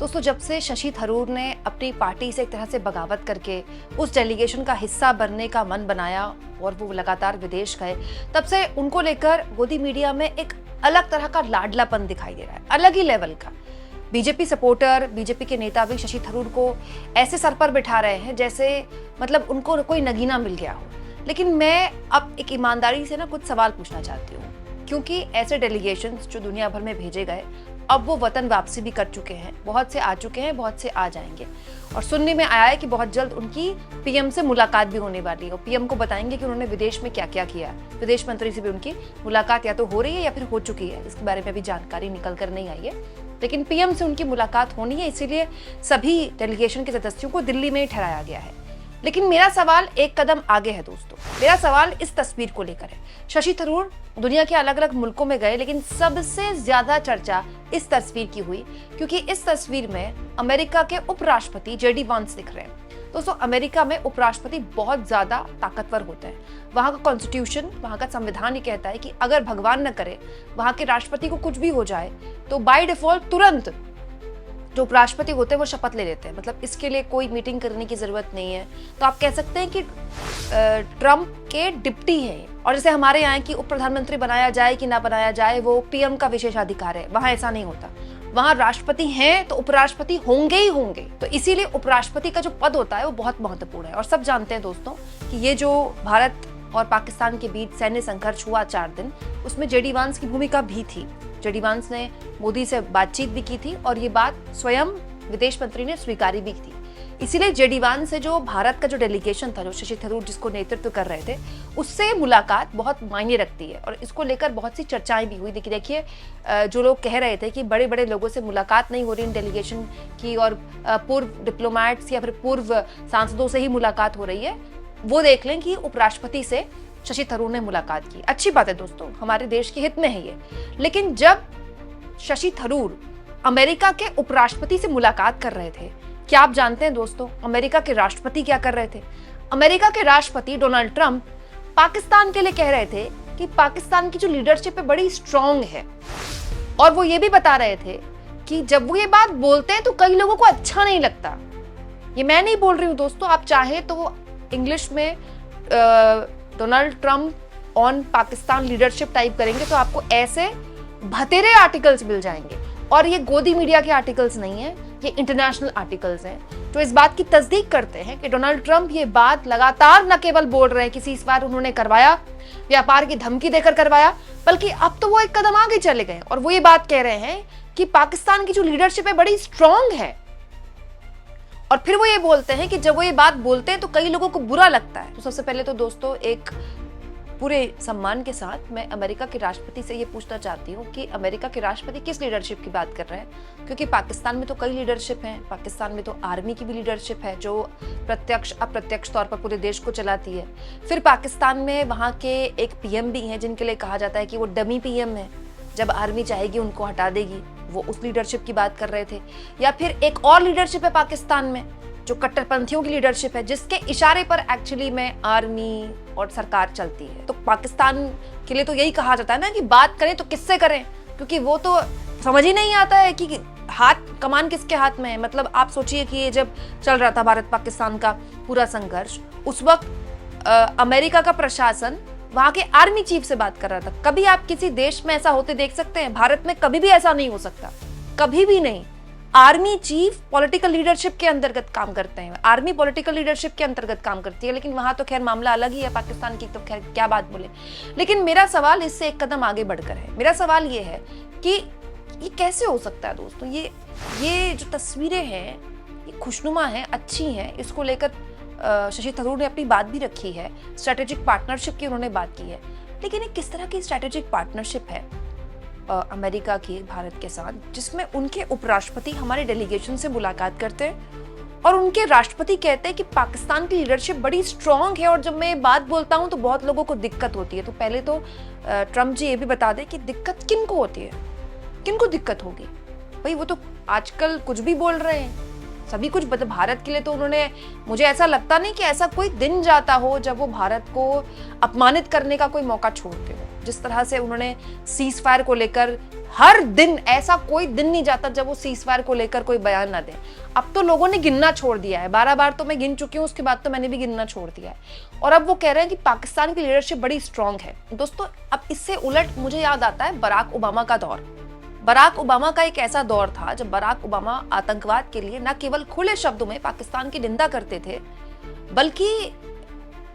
दोस्तों, जब से शशि थरूर ने अपनी पार्टी से एक तरह से बगावत करके उस डेलीगेशन का हिस्सा बनने का मन बनाया और वो लगातार विदेश गए, तब से उनको लेकर गोदी मीडिया में एक अलग तरह का लाडलापन दिखाई दे रहा है, अलग ही लेवल का। बीजेपी सपोर्टर, बीजेपी के नेता भी शशि थरूर को ऐसे सर पर बिठा रहे हैं जैसे मतलब उनको कोई नगीना मिल गया हो। लेकिन मैं अब एक ईमानदारी से कुछ सवाल पूछना चाहती हूँ, क्योंकि ऐसे डेलीगेशंस जो दुनिया भर में भेजे गए, अब वो वतन वापसी भी कर चुके हैं, बहुत से आ चुके हैं, बहुत से आ जाएंगे। और सुनने में आया है कि बहुत जल्द उनकी पीएम से मुलाकात भी होने वाली है और पीएम को बताएंगे कि उन्होंने विदेश में क्या क्या किया। विदेश मंत्री से भी उनकी मुलाकात या तो हो रही है या फिर हो चुकी है, इसके बारे में अभी जानकारी निकल कर नहीं आई है, लेकिन पीएम से उनकी मुलाकात होनी है, इसीलिए सभी डेलीगेशन के सदस्यों को दिल्ली में ही ठहराया गया है। लेकिन मेरा सवाल एक कदम आगे है दोस्तों, मेरा सवाल इस तस्वीर को लेकर है। शशि थरूर दुनिया के अलग अलग मुल्कों में गए, लेकिन सबसे ज्यादा चर्चा इस तस्वीर की हुई क्योंकि इस तस्वीर में अमेरिका के उपराष्ट्रपति जेडी वांस दिख रहे हैं। दोस्तों, अमेरिका में उपराष्ट्रपति बहुत ज्यादा ताकतवर होते हैं। वहां का कॉन्स्टिट्यूशन, वहां का संविधान ये कहता है कि अगर भगवान न करे वहां के राष्ट्रपति को कुछ भी हो जाए तो बाय डिफॉल्ट तुरंत जो उपराष्ट्रपति होते हैं वो शपथ ले लेते हैं, मतलब इसके लिए कोई मीटिंग करने की जरूरत नहीं है। तो आप कह सकते हैं कि ट्रंप के डिप्टी हैं। और जैसे हमारे यहाँ कि उप प्रधानमंत्री बनाया जाए कि ना बनाया जाए वो पीएम का विशेषाधिकार है, वहां ऐसा नहीं होता। वहां राष्ट्रपति हैं तो उपराष्ट्रपति होंगे ही होंगे। तो इसीलिए उपराष्ट्रपति का जो पद होता है वो बहुत महत्वपूर्ण है। और सब जानते हैं दोस्तों कि ये जो भारत और पाकिस्तान के बीच सैन्य संघर्ष हुआ 4 दिन, उसमें जेडी वांस की भूमिका भी थी। जेडी वांस ने मोदी से बातचीत भी की थी और ये बात स्वयं विदेश मंत्री ने स्वीकारी भी थी। इसीलिए जेडी वांस से जो भारत का जो डेलीगेशन था, जो शशि थरूर जिसको नेतृत्व कर रहे थे, उससे मुलाकात बहुत मायने रखती है और इसको लेकर बहुत सी चर्चाएं भी हुई। देखिए जो लोग कह रहे थे कि बड़े बड़े लोगों से मुलाकात नहीं हो रही इन डेलीगेशन की और पूर्व डिप्लोमैट्स या फिर पूर्व सांसदों से ही मुलाकात हो रही है, वो देख लें कि उपराष्ट्रपति से शशि थरूर ने मुलाकात की। अच्छी बात है दोस्तों, हमारे देश के हित में है ये। लेकिन जब शशि थरूर अमेरिका के उपराष्ट्रपति से मुलाकात कर रहे थे, क्या आप जानते हैं दोस्तों अमेरिका के राष्ट्रपति क्या कर रहे थे? अमेरिका के राष्ट्रपति डोनाल्ड ट्रंप पाकिस्तान के लिए कह रहे थे कि पाकिस्तान की जो लीडरशिप है बड़ी स्ट्रांग है। और वो ये भी बता रहे थे कि जब वो ये बात बोलते हैं तो कई लोगों को अच्छा नहीं लगता। ये मैं नहीं बोल रही हूँ दोस्तों, आप चाहे तो इंग्लिश में Donald Trump on Pakistan leadership type करेंगे तो आपको ऐसे भतेरे आर्टिकल्स मिल जाएंगे। और ये गोदी मीडिया के आर्टिकल्स नहीं है, ये इंटरनेशनल आर्टिकल्स हैं जो इस बात की तस्दीक करते हैं कि डोनाल्ड ट्रंप ये बात लगातार न केवल बोल रहे हैं कि सीज़फायर उन्होंने करवाया, व्यापार की धमकी देकर करवाया, बल्कि अब तो वो एक कदम आगे चले गए और वो ये बात कह रहे हैं कि पाकिस्तान की जो लीडरशिप है बड़ी स्ट्रांग है। और फिर वो ये बोलते हैं कि जब वो ये बात बोलते हैं तो कई लोगों को बुरा लगता है। तो सबसे पहले तो दोस्तों, एक पूरे सम्मान के साथ मैं अमेरिका के राष्ट्रपति से ये पूछना चाहती हूँ कि अमेरिका के राष्ट्रपति किस लीडरशिप की बात कर रहे हैं? क्योंकि पाकिस्तान में तो कई लीडरशिप हैं। पाकिस्तान में तो आर्मी की भी लीडरशिप है जो प्रत्यक्ष अप्रत्यक्ष तौर पर पूरे देश को चलाती है। फिर पाकिस्तान में वहाँ के एक पीएम भी हैं जिनके लिए कहा जाता है कि वो डमी पीएम है, जब आर्मी चाहेगी उनको हटा देगी, वो उस लीडरशिप की बात कर रहे थे। या फिर एक और लीडरशिप है पाकिस्तान में जो कट्टरपंथियों की लीडरशिप है, जिसके इशारे पर एक्चुअली में आर्मी और सरकार चलती है। तो पाकिस्तान के लिए तो यही कहा जाता है ना कि बात करें तो किससे करें, क्योंकि वो तो समझ ही नहीं आता है कि हाथ कमान किसके हाथ में है। मतलब आप सोचिए कि ये जब चल रहा था भारत पाकिस्तान का पूरा संघर्ष, उस वक्त अमेरिका का प्रशासन वहां के आर्मी चीफ से बात कर रहा था। कभी आप किसी देश में ऐसा होते देख सकते हैं? भारत में कभी भी ऐसा नहीं हो सकता, कभी भी नहीं। आर्मी चीफ पॉलिटिकल लीडरशिप के अंतर्गत काम करते हैं, आर्मी पॉलिटिकल लीडरशिप के अंतर्गत काम करती है। लेकिन वहां तो खैर मामला अलग ही है पाकिस्तान की, तो खैर क्या बात बोले। लेकिन मेरा सवाल इससे एक कदम आगे बढ़कर है। मेरा सवाल ये है कि ये कैसे हो सकता है दोस्तों? ये जो तस्वीरें हैं ये खुशनुमा हैं, अच्छी हैं, इसको लेकर शशि थरूर ने अपनी बात भी रखी है, स्ट्रेटेजिक पार्टनरशिप की उन्होंने बात की है। लेकिन ये किस तरह की स्ट्रेटेजिक पार्टनरशिप है अमेरिका की भारत के साथ, जिसमें उनके उपराष्ट्रपति हमारे डेलीगेशन से मुलाकात करते हैं और उनके राष्ट्रपति कहते हैं कि पाकिस्तान की लीडरशिप बड़ी स्ट्रांग है और जब मैं बात बोलता हूं तो बहुत लोगों को दिक्कत होती है। तो पहले तो ट्रंप जी ये भी बता दें कि दिक्कत किनको होती है, किनको दिक्कत होगी? भाई वो तो आजकल कुछ भी बोल रहे हैं, सभी कुछ भारत के लिए तो उन्होंने, मुझे ऐसा लगता नहीं कि ऐसा कोई दिन जाता हो जब वो भारत को अपमानित करने का कोई मौका छोड़ते हो। जिस तरह से उन्होंने सीज फायर को लेकर हर दिन, ऐसा कोई दिन नहीं जाता जब वो सीज फायर को लेकर कोई बयान ना दे। अब तो लोगों ने गिनना छोड़ दिया है, 12 बार तो मैं गिन चुकी हूँ, उसके बाद तो मैंने भी गिनना छोड़ दिया है। और अब वो कह रहे हैं कि पाकिस्तान की लीडरशिप बड़ी स्ट्रांग है। दोस्तों, अब इससे उलट मुझे याद आता है बराक ओबामा का दौर। बराक ओबामा का एक ऐसा दौर था जब बराक ओबामा आतंकवाद के लिए न केवल खुले शब्दों में पाकिस्तान की निंदा करते थे, बल्कि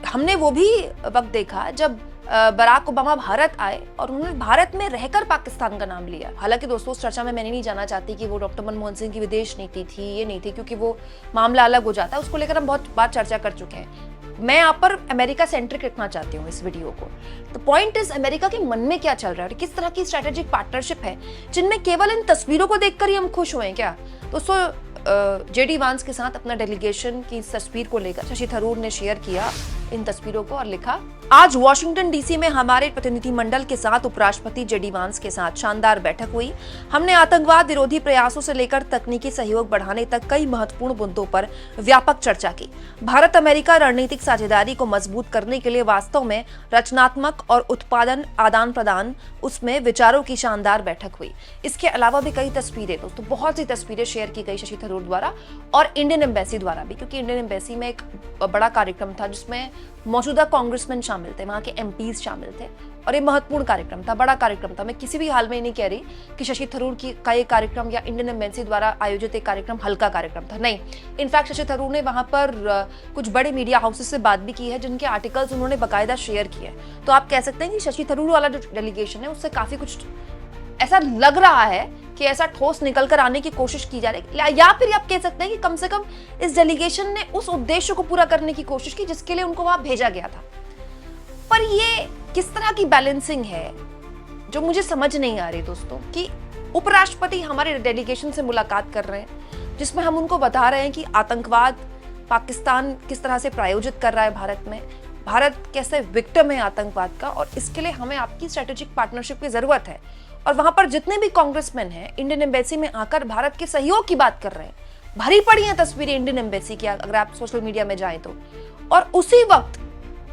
हमने वो भी वक्त देखा जब बराक ओबामा भारत आए और उन्होंने भारत में रहकर पाकिस्तान का नाम लिया। हालांकि दोस्तों, उस चर्चा में मैंने नहीं जाना चाहती कि वो डॉक्टर मनमोहन सिंह की विदेश नीति थी, ये नहीं थी, क्योंकि वो मामला अलग हो जाता है, उसको लेकर हम बहुत बार चर्चा कर चुके हैं। मैं यहाँ पर अमेरिका सेंट्रिक रखना चाहती हूँ इस वीडियो को। तो पॉइंट इज, अमेरिका के मन में क्या चल रहा है, किस तरह की स्ट्रेटेजिक पार्टनरशिप है, जिनमें केवल इन तस्वीरों को देखकर ही हम खुश हुए क्या। दोस्तों, जेडी वांस के साथ अपना डेलीगेशन की तस्वीर को लेकर शशि थरूर ने शेयर किया इन तस्वीरों को और लिखा, आज वॉशिंगटन डीसी में हमारे प्रतिनिधिमंडल के साथ उपराष्ट्रपति जेडी वांस के साथ शानदार बैठक हुई। हमने आतंकवाद विरोधी प्रयासों से लेकर तकनीकी सहयोग बढ़ाने तक कई महत्वपूर्ण मुद्दों पर व्यापक चर्चा की। भारत अमेरिका रणनीतिक साझेदारी को मजबूत करने के लिए वास्तव में रचनात्मक और उत्पादन आदान प्रदान, उसमें विचारों की शानदार बैठक हुई। इसके अलावा भी कई तस्वीरें, दोस्तों बहुत सी तस्वीरें शेयर की गई शशि थरूर द्वारा और इंडियन एम्बेसी द्वारा भी, क्योंकि इंडियन एम्बेसी में एक बड़ा कार्यक्रम था जिसमें मौजूदा कांग्रेसमैन शामिल थे, वहां के एमपीज शामिल थे और ये महत्वपूर्ण कार्यक्रम था, बड़ा कार्यक्रम था। मैं किसी भी हाल में नहीं कह रही कि शशि थरूर का ये कार्यक्रम या इंडियन एम्बेसी द्वारा आयोजित एक कार्यक्रम हल्का कार्यक्रम था, नहीं। इनफैक्ट शशि थरूर ने वहां पर कुछ बड़े मीडिया हाउसेस से बात भी की है, जिनके आर्टिकल्स उन्होंने बाकायदा शेयर किए। तो आप कह सकते हैं कि शशि थरूर वाला जो डेलीगेशन है उससे काफी कुछ ऐसा लग रहा है कि ऐसा ठोस निकल कर आने की कोशिश की जा रही है, या फिर आप कह सकते हैं कि कम से कम इस डेलीगेशन ने उस उद्देश्य को पूरा करने की कोशिश की जिसके लिए उनको वहां भेजा गया था। पर ये किस तरह की बैलेंसिंग है जो मुझे समझ नहीं आ रही दोस्तों, कि उपराष्ट्रपति हमारे डेलीगेशन से मुलाकात कर रहे हैं जिसमें हम उनको बता रहे हैं कि आतंकवाद पाकिस्तान किस तरह से प्रायोजित कर रहा है भारत में, भारत कैसे विक्टिम है आतंकवाद का, और इसके लिए हमें आपकी स्ट्रेटेजिक पार्टनरशिप की जरूरत है। और वहां पर जितने भी कांग्रेसमैन हैं इंडियन एम्बेसी में आकर भारत के सहयोग की बात कर रहे हैं। भरी पड़ी हैं तस्वीरें इंडियन एम्बेसी की, अगर आप सोशल मीडिया में जाएं तो। और उसी वक्त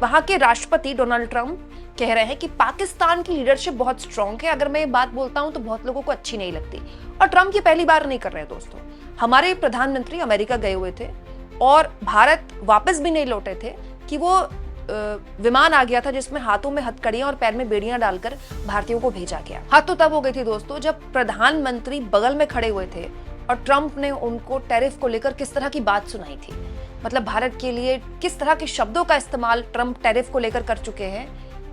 वहां के राष्ट्रपति डोनाल्ड ट्रंप कह रहे हैं कि पाकिस्तान की लीडरशिप बहुत स्ट्रांग है। अगर मैं ये बात बोलता हूं तो बहुत लोगों को अच्छी नहीं लगती, और ट्रंप ये पहली बार नहीं कर रहे हैं दोस्तों। हमारे प्रधानमंत्री अमेरिका गए हुए थे और भारत वापस भी नहीं लौटे थे कि वो विमान आ गया था जिसमें हाथों में हथकड़ियां और पैर में बेड़ियां डालकर भारतीयों को भेजा गया। हाथ तो तब हो गई थी दोस्तों जब प्रधानमंत्री बगल में खड़े हुए थे और ट्रंप ने उनको टैरिफ को लेकर किस तरह की बात सुनाई थी। मतलब भारत के लिए किस तरह के शब्दों का इस्तेमाल ट्रंप टैरिफ को लेकर कर चुके हैं,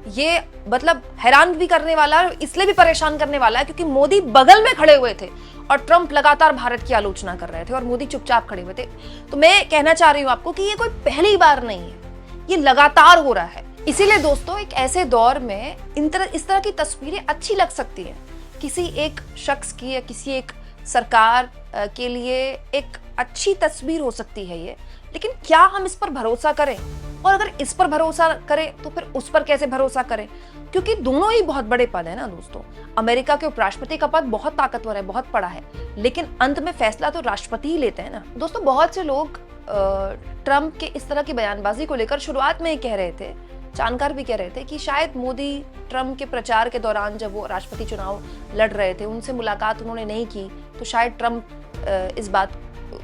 ये मतलब हैरान भी करने वाला है, इसलिए भी परेशान करने वाला है क्योंकि मोदी बगल में खड़े हुए थे और ट्रंप लगातार भारत की आलोचना कर रहे थे और मोदी चुपचाप खड़े हुए थे। तो मैं कहना चाह रही हूं आपको कि ये कोई पहली बार नहीं है, ये लगातार हो रहा है। इसीलिए दोस्तों, एक ऐसे दौर में इस तरह की तस्वीरें अच्छी लग सकती हैं किसी एक शख्स की या किसी एक सरकार के लिए एक अच्छी तस्वीर हो सकती है ये, लेकिन क्या हम इस पर भरोसा करें? और अगर इस पर भरोसा करें तो फिर उस पर कैसे भरोसा करें? क्योंकि दोनों ही बहुत बड़े पद है ना दोस्तों। अमेरिका के उपराष्ट्रपति का पद बहुत ताकतवर है, बहुत बड़ा है, लेकिन अंत में फैसला तो राष्ट्रपति ही लेते हैं ना दोस्तों। बहुत से लोग ट्रंप के इस तरह की बयानबाजी को लेकर शुरुआत में ही कह रहे थे, जानकार भी कह रहे थे कि शायद मोदी ट्रंप के प्रचार के दौरान जब वो राष्ट्रपति चुनाव लड़ रहे थे उनसे मुलाकात उन्होंने नहीं की, तो शायद ट्रंप इस बात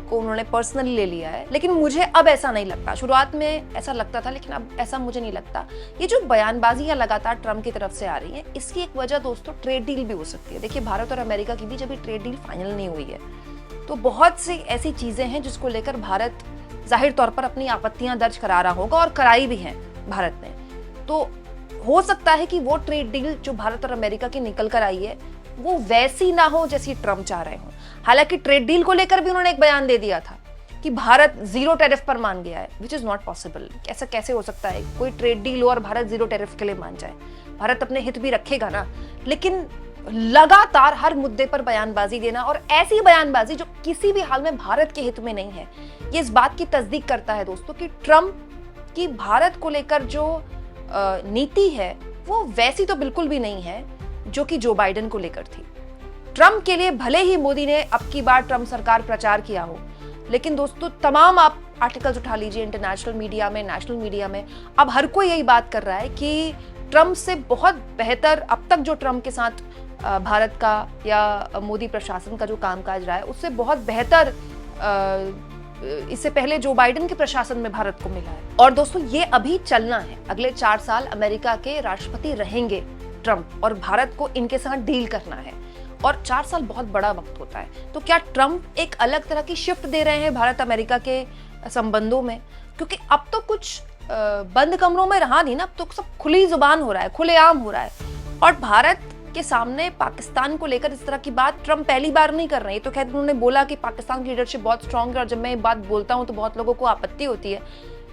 को उन्होंने पर्सनली ले लिया है। लेकिन मुझे अब ऐसा नहीं लगता, शुरुआत में ऐसा लगता था लेकिन अब ऐसा मुझे नहीं लगता। ये जो बयानबाजियां लगातार ट्रंप की तरफ से आ रही हैं, इसकी एक वजह दोस्तों ट्रेड डील भी हो सकती है। देखिए, भारत और अमेरिका की बीच अभी ट्रेड डील फाइनल नहीं हुई है, तो बहुत सी ऐसी चीजें हैं जिसको लेकर भारत जाहिर तौर पर अपनी आपत्तियां दर्ज करा रहा होगा और कराई भी हैं भारत ने। तो हो सकता है कि वो ट्रेड डील जो भारत और अमेरिका की निकल कर आई है वो वैसी ना हो जैसी ट्रंप चाह रहे हो। हालांकि ट्रेड डील को लेकर भी उन्होंने एक बयान दे दिया था कि भारत जीरो टैरिफ पर मान गया है, विच इज नॉट पॉसिबल। ऐसा कैसे हो सकता है, कोई ट्रेड डील हो और भारत जीरो टैरिफ के लिए मान जाए? भारत अपने हित भी रखेगा ना। लेकिन लगातार हर मुद्दे पर बयानबाजी देना और ऐसी बयानबाजी जो किसी भी हाल में भारत के हित में नहीं है, ये इस बात की तस्दीक करता है दोस्तों कि ट्रंप की भारत को लेकर जो नीति है वो वैसी तो बिल्कुल भी नहीं है जो कि जो बाइडेन को लेकर थी। ट्रंप के लिए भले ही मोदी ने अब की बार ट्रंप सरकार प्रचार किया हो, लेकिन दोस्तों तमाम आप आर्टिकल्स उठा लीजिए इंटरनेशनल मीडिया में, नेशनल मीडिया में, अब हर कोई यही बात कर रहा है कि ट्रम्प से बहुत बेहतर, अब तक जो ट्रम्प के साथ भारत का या मोदी प्रशासन का जो कामकाज रहा है उससे बहुत बेहतर इससे पहले जो बाइडेन के प्रशासन में भारत को मिला है। और दोस्तों ये अभी चलना है, अगले 4 साल अमेरिका के राष्ट्रपति रहेंगे ट्रम्प और भारत को इनके साथ डील करना है और 4 साल बहुत बड़ा वक्त होता है। तो क्या ट्रम्प एक अलग तरह की शिफ्ट दे रहे हैं भारत अमेरिका के संबंधों में? क्योंकि अब तो कुछ बंद कमरों में रहा नहीं ना, अब तो सब खुली जुबान हो रहा है, खुलेआम हो रहा है। और भारत के सामने पाकिस्तान को लेकर इस तरह की बात ट्रम्प पहली बार नहीं कर रहे हैं। तो खैर उन्होंने बोला कि पाकिस्तान की लीडरशिप बहुत स्ट्रांग है और जब मैं ये बात बोलता हूं तो बहुत लोगों को आपत्ति होती है,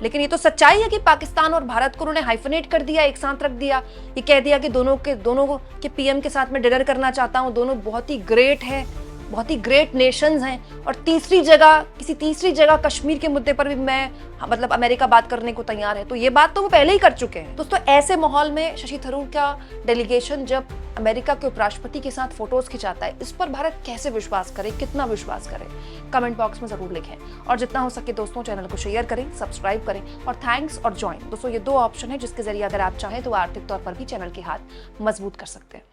लेकिन ये तो सच्चाई है कि पाकिस्तान और भारत को उन्होंने हाइफनेट कर दिया, एक साथ रख दिया। ये कह दिया कि दोनों के पीएम के साथ मैं डिनर करना चाहता हूं, दोनों बहुत ही ग्रेट है, बहुत ही ग्रेट नेशंस हैं। और किसी तीसरी जगह कश्मीर के मुद्दे पर भी मतलब अमेरिका बात करने को तैयार है। तो ये बात तो वो पहले ही कर चुके हैं। दोस्तों ऐसे माहौल में शशि थरूर का डेलीगेशन जब अमेरिका के उपराष्ट्रपति के साथ फोटोज खिंचाता है, इस पर भारत कैसे विश्वास करे, कितना विश्वास करे, कमेंट बॉक्स में जरूर लिखें। और जितना हो सके दोस्तों चैनल को शेयर करें, सब्सक्राइब करें और थैंक्स और ज्वाइन। दोस्तों ये 2 ऑप्शन है जिसके जरिए अगर आप चाहें तो आर्थिक तौर पर भी चैनल के हाथ मजबूत कर सकते हैं।